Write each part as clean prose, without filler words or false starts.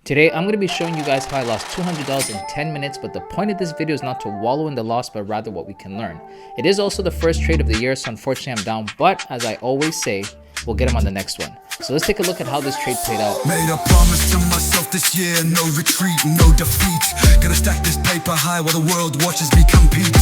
Today, I'm going to be showing you guys how I lost $200 in 10 minutes, but the point of this video is not to wallow in the loss, but rather what we can learn. It is also the first trade of the year, so unfortunately I'm down, but as I always say, we'll get them on the next one. So let's take a look at how this trade played out. Made a promise to myself this year, no retreat, no defeat. Gonna stack this paper high while the world watches me compete.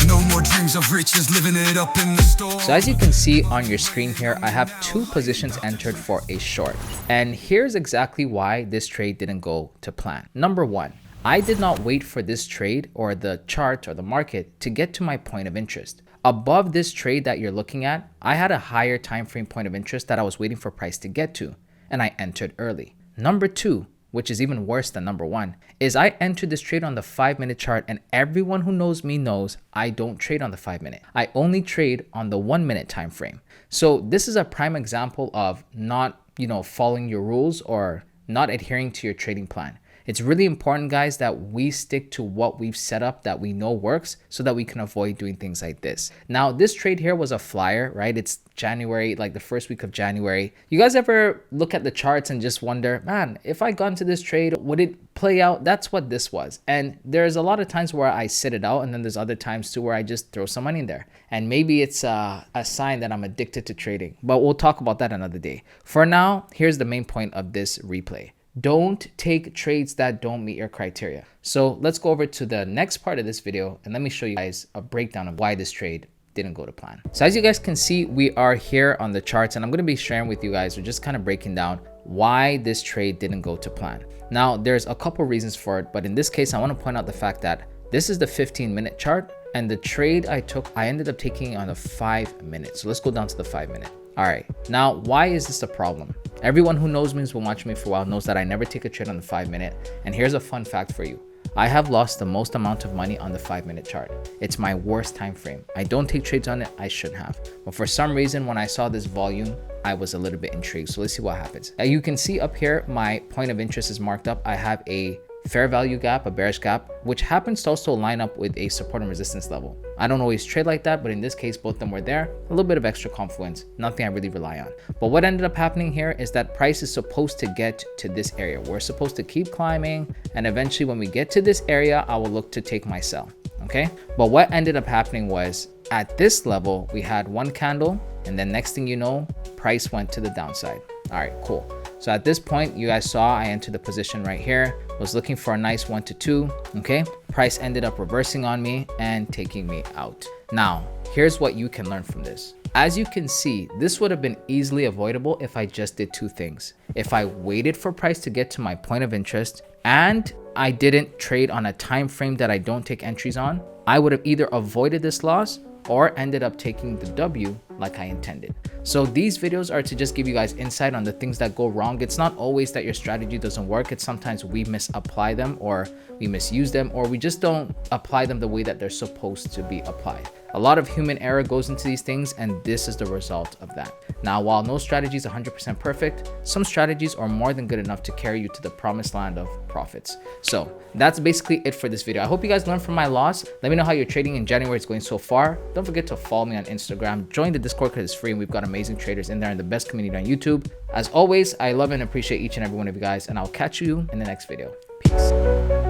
No more dreams of riches, living it up in the store. So as you can see on your screen here, I have two positions entered for a short. And here's exactly why this trade didn't go to plan. Number one, I did not wait for this trade or the chart or the market to get to my point of interest. Above this trade that you're looking at, I had a higher time frame point of interest that I was waiting for price to get to, and I entered early. Number two, which is even worse than number one, is I entered this trade on the 5-minute chart, and everyone who knows me knows I don't trade on the 5-minute. I only trade on the 1-minute time frame. So this is a prime example of not, following your rules or not adhering to your trading plan. It's really important, guys, that we stick to what we've set up that we know works so that we can avoid doing things like this. Now, this trade here was a flyer, right? It's January, like the first week of January. You guys ever look at the charts and just wonder, man, if I got into this trade, would it play out? That's what this was. And there's a lot of times where I sit it out, and then there's other times too where I just throw some money in there. And maybe it's a sign that I'm addicted to trading, but we'll talk about that another day. For now, here's the main point of this replay. Don't take trades that don't meet your criteria. So let's go over to the next part of this video and let me show you guys a breakdown of why this trade didn't go to plan. So as you guys can see, we are here on the charts, and I'm going to be sharing with you guys, or just kind of breaking down why this trade didn't go to plan. Now, there's a couple reasons for it, but in this case, I want to point out the fact that this is the 15-minute chart, and the trade I took, I ended up taking on the 5-minute. So let's go down to the 5-minute. All right, now why is this a problem? Everyone who knows me, who's been watching me for a while, knows that I never take a trade on the 5-minute. And here's a fun fact for you. I have lost the most amount of money on the 5-minute chart. It's my worst time frame. I don't take trades on it. I shouldn't have. But for some reason, when I saw this volume, I was a little bit intrigued. So let's see what happens. You can see up here, my point of interest is marked up. I have a fair value gap, a bearish gap, which happens to also line up with a support and resistance level. I don't always trade like that, but in this case, both of them were there. A little bit of extra confluence, nothing I really rely on. But what ended up happening here is that price is supposed to get to this area. We're supposed to keep climbing, and eventually when we get to this area, I will look to take my sell, okay? But what ended up happening was at this level, we had one candle, and then next thing you know, price went to the downside. All right, cool. So at this point, you guys saw I entered the position right here, was looking for a nice 1 to 2, okay? Price ended up reversing on me and taking me out. Now, here's what you can learn from this. As you can see, this would have been easily avoidable if I just did two things. If I waited for price to get to my point of interest and I didn't trade on a time frame that I don't take entries on, I would have either avoided this loss or ended up taking the W like I intended. So these videos are to just give you guys insight on the things that go wrong. It's not always that your strategy doesn't work. It's sometimes we misapply them, or we misuse them, or we just don't apply them the way that they're supposed to be applied. A lot of human error goes into these things, and this is the result of that. Now, while no strategy is 100% perfect, some strategies are more than good enough to carry you to the promised land of profits. So that's basically it for this video. I hope you guys learned from my loss. Let me know how your trading in January is going so far. Don't forget to follow me on Instagram. Join the Discord because it's free, and we've got amazing traders in there and the best community on YouTube. As always, I love and appreciate each and every one of you guys, and I'll catch you in the next video. Peace.